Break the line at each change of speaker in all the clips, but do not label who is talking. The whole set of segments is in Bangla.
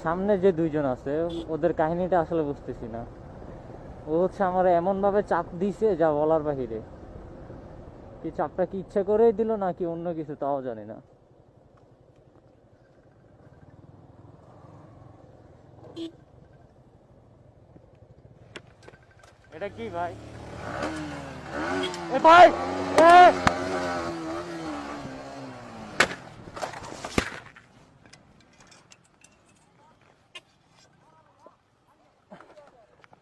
সামনে যে দুইজন আছে ওদের কাহিনীটা আসলে বুঝতেছি না। ও হচ্ছে আমার এমন ভাবে চাপ দিছে যা বলার বাহিরে। কি চাপটা কি ইচ্ছা করেই দিল নাকি অন্য কিছু তাও জানি না। এটা কি ভাই? এ ভাই, এ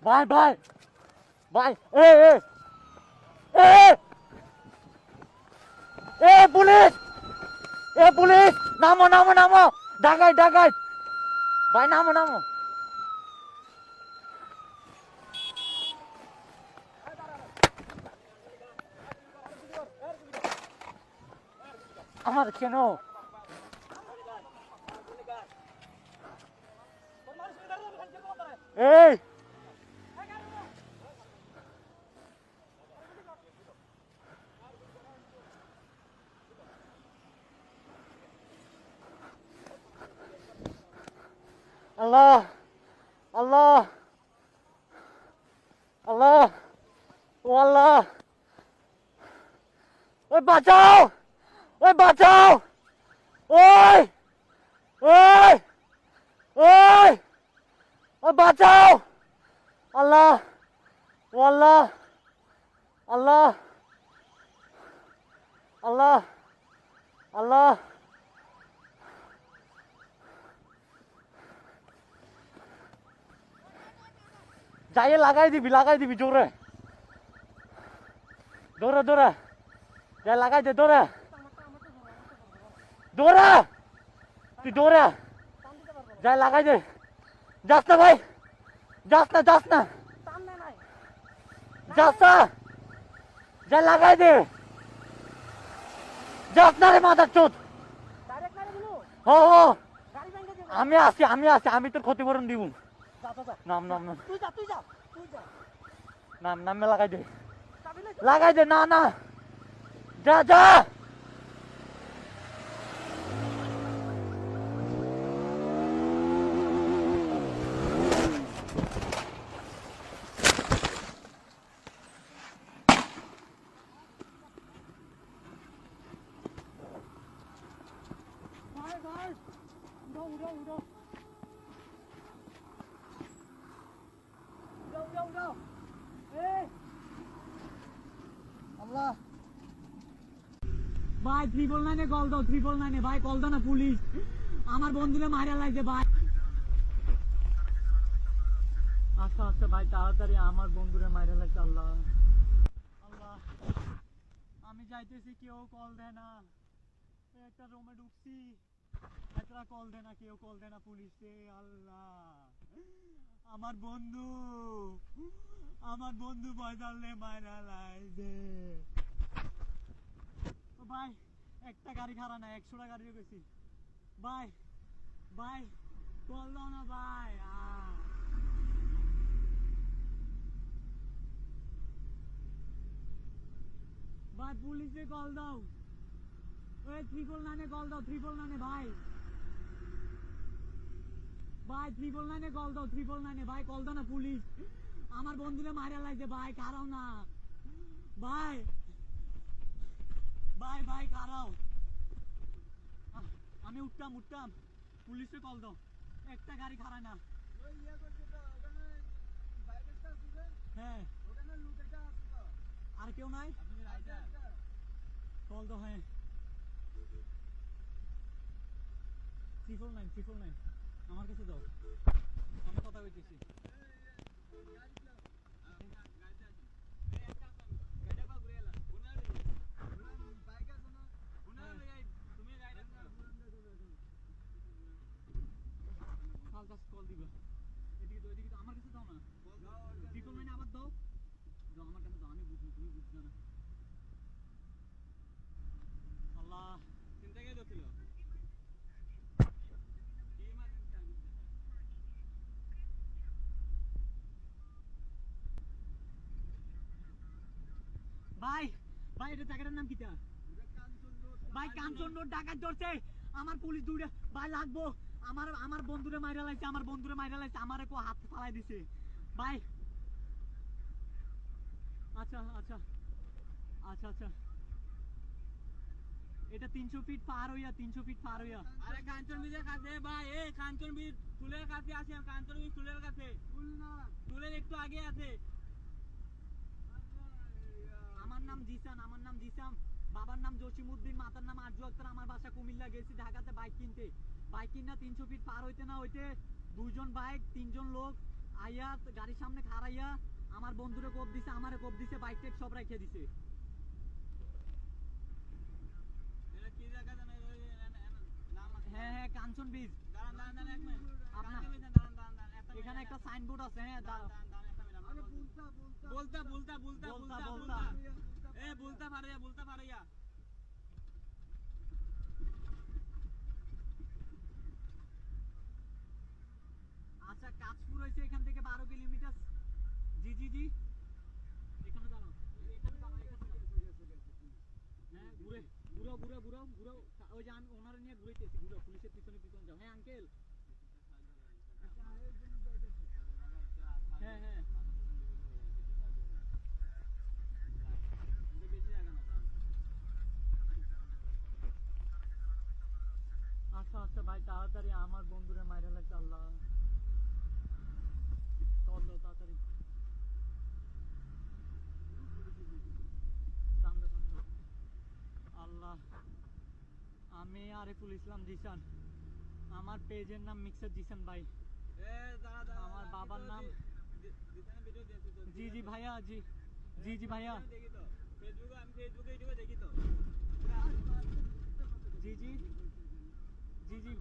ভাই ভাই ভাই, এ এ পুলিশ, এ পুলিশ, নামো নামো নামো, ডাকাই ডাকাই, ভাই নামো নামো। আমার কেন? এই আল্লাহ আল্লাহ আল্লাহ, ও আল্লাহ, ওই বাঁচাও, ওই বাঁচাও, ওই ওই ওই ওই বাঁচাও, আল্লাহ, ও আল্লাহ আল্লাহ আল্লাহ আল্লাহ। যাইয়ে লাগাই দিবি জোরে, দৌড়া দৌড়া, যাই লাগাই দে, দৌড়া দৌড়া, তুই দৌড়া, যাই লাগাই দে। যাস না ভাই, যাস না যাস না, যাস না, যাই লাগাই দে, যাস না রে মাথার চোদ। ও ও, আমি আছি আমি আছি, আমি তোর ক্ষতিপূরণ দিব। নাম নাম নাম, নাম নামে লাগাই দে, না না, যা যা।
ভাই 999 কল দাও, 999 ভাই কল দাও না, পুলিশ আমার বন্ধুরে মারা লাগছে ভাই। আচ্ছা আচ্ছা ভাই তাড়াতাড়ি, আমার বন্ধুরে মারা লাগছে। আল্লাহ আল্লাহ, আমি যাইতেছি, কেউ কল দেয় না। একটা রুমে ঢুকছি, একটা কল দেয় না, কেউ কল দেয় না পুলিশে। আল্লাহ, আমার বন্ধু, আমার বন্ধু বয়দালে মারা লাগছে। ভাই একটা গাড়ি খারাপ না, 100টা গাড়ি গেছি ভাই। ভাই কল দাও না ভাই। ভাই পুলিশে কল দাও, ওই 999 কল দাও, 999 ভাই। ভাই 999 কল দাও, 999 ভাই কল দাও না, পুলিশ আমার বন্ধুরে মারা লাগছে ভাই, খারাও না ভাই। ভাই ভাই খারাও, আমি উঠতাম উঠতাম, পুলিশে কল দাও, একটা গাড়ি খারাপ না। হ্যাঁ আর কেউ নাই, কল দাও। হ্যাঁ 999 আমার কাছে দাও, আমি কথা কইতেছি। কল দিবা, এদিকে তো, এদিকে তো, আমার কাছে দাও না, 999 আবার দাও, দাও আমার কাছে দাও, আমি বুঝি, তুমি বুঝছো না। আল্লাহ চিন্তা কে করছিল, ভাই ভাই এটা জায়গাটার নাম কিটা ভাই? কাঞ্চন রোড ডাকাত ধরছে, আমার পুলিশ দূরে ভাই লাগবো, আমার বন্ধুরে মাইরা লাইছে, আমারে কো হাত ফালাই দিছে ভাই। আচ্ছা আচ্ছা আচ্ছা আচ্ছা, এটা 300 ফিট পার হইয়া, 300 ফিট পার হইয়া।
আরে কাঞ্চন বীজের কাছে ভাই, এই কাঞ্চন বীজ ফুলের কাছে আছে, কাঞ্চন বীজ ফুলের কাছে, ফুল না ফুলের একটু আগে আছে।
আমার নাম জিসান, বাবার নাম জসিমউদ্দিন, মাতার নাম আরজু আক্তার। আমার বাসা কুমিল্লা, গেছি ঢাকাতে বাইক কিনতে। বাইক কিনা 300 ফিট পার হইতে না হইতে দুইজন বাইক, তিনজন লোক আইয়া গাড়ির সামনে খাড়াইয়া আমার বন্ধুরে কোপ দিছে, আমারে কোপ দিছে, বাইক টেক সব রেখে দিছে।
এটা কি জায়গা জানো? নাম
হ্যাঁ হ্যাঁ, কাঞ্চন বীজ।
দাঁড়ান দাঁড়ান দাঁড়ান এক মিনিট,
আপনার
কাঞ্চন বীজ দাঁড়ান দাঁড়ান দাঁড়ান একটা মিনিট,
এখানে একটা সাইনবোর্ড আছে। হ্যাঁ দাঁড়াও।
আরে বুলতা বুলতা বুলতা বুলতা বুলতা এ বুলতা ফারিয়া।
আচ্ছা, কাজপুর হইছে এখান থেকে 12 কিলোমিটার। জি জি জি, এখানে দাঁড়াও, হ্যাঁ ঘুরে ঘুরো। ওই যে আমি ওনারে নিয়ে ঘুরাইতেছি, ঘুরো, পুলিশের পিছনে পিছনে যাও। হ্যাঁ আঙ্কেল, হ্যাঁ হ্যাঁ।
বেশি জায়গা না দাঁড়ান।
আচ্ছা আচ্ছা ভাই, তাড়াতাড়ি আমার বন্ধুরে মাইরা লাগছে। আল্লাহ, চল চল তাড়াতাড়ি। কান্দো কান্দো। আল্লাহ, আমি আরিফুল ইসলাম জিসান, আমার পেজের নাম মিক্সার জিসান ভাই।
এ দাঁড়া দাঁড়া,
আমার বাবার নাম
জিসানের ভিডিও দেখছি তো।
জি জি ভাইয়া, জি জি জি ভাইয়া,
দেখি তো ফেসবুকে, আমি ফেসবুকে ইউটিউবে দেখি তো।
জি জি জি জি